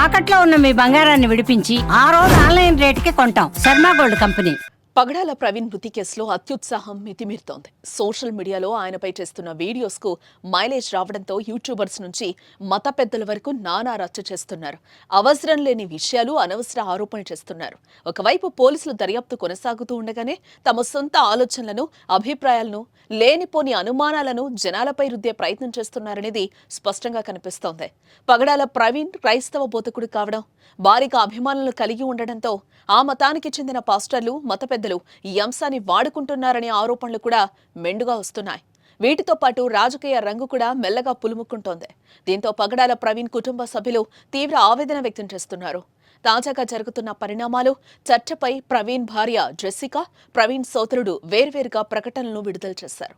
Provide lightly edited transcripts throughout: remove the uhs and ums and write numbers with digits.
తాకట్లో ఉన్న మీ బంగారాన్ని విడిపించి ఆ రోజు ఆన్లైన్ రేటుకి కొంటాం. Sharma gold company. పగడాల ప్రవీణ్ మృతి కేసులో అత్యుత్సాహం మితిమీరుతోంది. సోషల్ మీడియాలో ఆయనపై చేస్తున్న వీడియోస్ కు మైలేజ్ రావడంతో యూట్యూబర్స్ నుంచి మత పెద్దల వరకు నానా రచ్చ చేస్తున్నారు. అవసరం లేని విషయాలు, అనవసర ఆరోపణలు చేస్తున్నారు. ఒకవైపు పోలీసులు దర్యాప్తు కొనసాగుతూ ఉండగానే తమ సొంత ఆలోచనలను, అభిప్రాయాలను, లేనిపోని అనుమానాలను జనాలపై రుద్దే ప్రయత్నం చేస్తున్నారనేది స్పష్టంగా కనిపిస్తోంది. పగడాల ప్రవీణ్ క్రైస్తవ బోధకుడు కావడం, భారీగా అభిమానులను కలిగి ఉండడంతో ఆ మతానికి చెందిన పాస్టర్లు, మత పెద్దలు ఈ అంశాన్ని వాడుకుంటున్నారనే ఆరోపణలు కూడా మెండుగా వస్తున్నాయి. వీటితో పాటు రాజకీయ రంగు కూడా మెల్లగా పులుముకుంటోంది. దీంతో పగడాల ప్రవీణ్ కుటుంబ సభ్యులు తీవ్ర ఆవేదన వ్యక్తం చేస్తున్నారు. తాజాగా జరుగుతున్న పరిణామాలు, చర్చపై ప్రవీణ్ భార్య జెస్సికా, ప్రవీణ్ సోదరుడు వేర్వేరుగా ప్రకటనలను విడుదల చేశారు.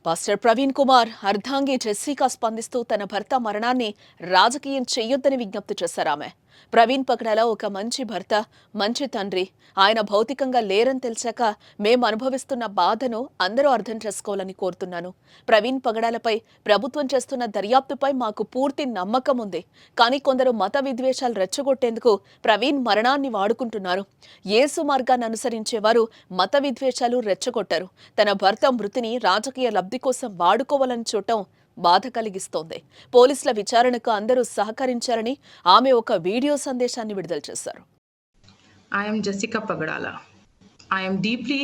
పాస్టర్ ప్రవీణ్ కుమార్ అర్ధాంగి జెస్సికా స్పందిస్తూ తన భర్త మరణాన్ని రాజకీయం చెయ్యొద్దని విజ్ఞప్తి చేశారామె. ప్రవీణ్ పగడాల ఒక మంచి భర్త, మంచి తండ్రి. ఆయన భౌతికంగా లేరని తెలిసాక మేం అనుభవిస్తున్న బాధను అందరూ అర్థం చేసుకోవాలని కోరుతున్నాను. ప్రవీణ్ పగడాలపై ప్రభుత్వం చేస్తున్న దర్యాప్తుపై మాకు పూర్తి నమ్మకం ఉంది. కానీ కొందరు మత విద్వేషాలు రెచ్చగొట్టేందుకు ప్రవీణ్ మరణాన్ని వాడుకుంటున్నారు. యేసు మార్గాన్ని అనుసరించేవారు మత విద్వేషాలు రెచ్చగొట్టారు. తన భర్త మృతిని రాజకీయ లబ్ధి కోసం వాడుకోవాలని చూడటం బాధ కలిగిస్తోంది. పోలీసుల విచారణకు అందరూ సహకరించారని ఆమె ఒక వీడియో సందేశాన్ని విడుదల చేశారు. I am Jessica Pagadala. I am deeply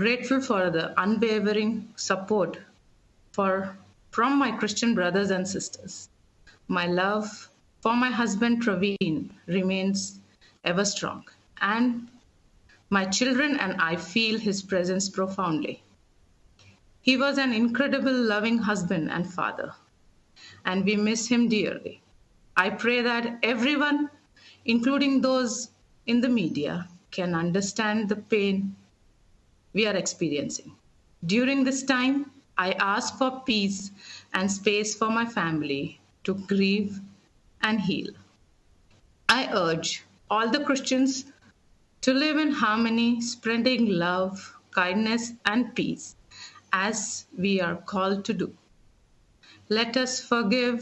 grateful for the unwavering support from my Christian brothers and sisters. My love for my husband Praveen remains ever strong, and my children and I feel his presence profoundly. He was an incredible, loving husband and father, and we miss him dearly. I pray that everyone, including those in the media, can understand the pain we are experiencing. During this time, I ask for peace and space for my family to grieve and heal. I urge all the Christians to live in harmony, spreading love, kindness, and peace, as we are called to do. Let us forgive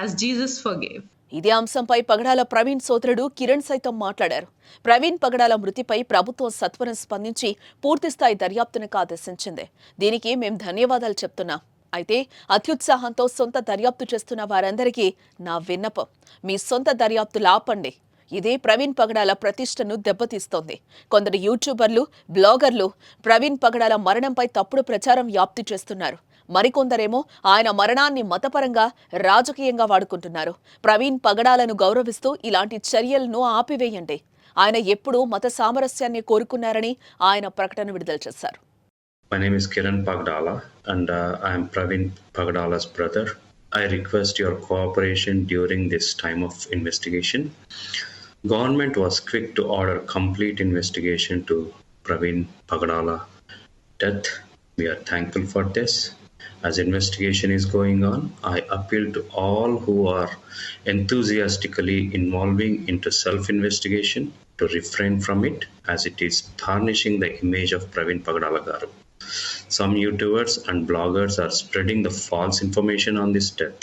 as Jesus forgave. ఇదే అంశంపై పగడాల ప్రవీణ్ సోదరుడు కిరణ్ సైతం మాట్లాడారు. ప్రవీణ్ పగడాల మృతిపై ప్రభుత్వం సత్వరం స్పందించి పూర్తిస్థాయి దర్యాప్తునకు ఆదేశించింది. దీనికి మేం ధన్యవాదాలు చెప్తున్నాం. అయితే అత్యుత్సాహంతో సొంత దర్యాప్తు చేస్తున్న వారందరికీ నా విన్నపం, మీ సొంత దర్యాప్తులు ఆపండి. ఇదే ప్రవీణ్ పగడాల ప్రతిష్టను దెబ్బతీస్తోంది. కొందరు యూట్యూబర్లు, బ్లాగర్లు ప్రవీణ్ పగడాల మరణంపై తప్పుడు ప్రచారం వ్యాప్తి చేస్తున్నారు. మరికొందరేమో ఆయన మరణాన్ని మతపరంగా, రాజకీయంగా వాడుకుంటున్నారు. ప్రవీణ్ పగడాలను గౌరవిస్తూ ఇలాంటి చర్యలను ఆపివేయండి. ఆయన ఎప్పుడూ మత సామరస్యాన్ని కోరుకున్నారని ఆయన ప్రకటన విడుదల చేశారు. My name is Kiran Pagdala and I am Praveen Pagdala's brother. I request your cooperation during this time of investigation. Government was quick to order complete investigation to Praveen Pagdala death. We are thankful for this. As investigation is going on, I appeal to all who are enthusiastically involving into self-investigation to refrain from it, as it is tarnishing the image of Praveen Pagdala garu. Some YouTubers and bloggers are spreading the false information on this death.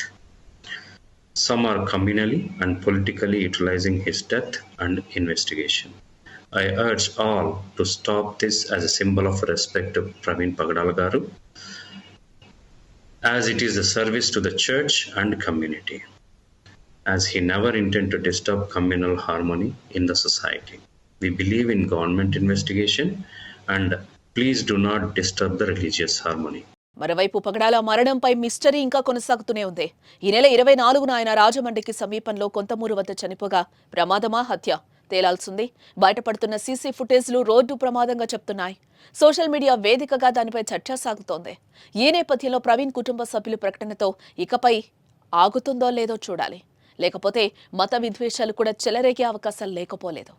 Some are communally and politically utilizing his death and investigation. I urge all to stop this as a symbol of respect to Praveen Pagdala garu, as it is a service to the church and community, as he never intended to disturb communal harmony in the society. We believe in government investigation and please do not disturb the religious harmony. మరోవైపు పగడాల మరణంపై mystery ఇంకా కొనసాగుతూనే ఉంది. ఈ నెల 24న ఆయన రాజమండ్రికి సమీపంలో కొంతమూరు వద్ద చనిపోగా ప్రమాదమా, హత్య తేలాల్సింది. బయటపడుతున్న సీసీ ఫుటేజ్లు రోడ్డు ప్రమాదంగా చెప్తున్నాయి. సోషల్ మీడియా వేదికగా దానిపై చర్చ సాగుతోంది. ఈ నేపథ్యంలో ప్రవీణ్ కుటుంబ సభ్యుల ప్రకటనతో ఇకపై ఆగుతుందో లేదో చూడాలి. లేకపోతే మత విద్వేషాలు కూడా చెలరేగే అవకాశాలు లేకపోలేదు.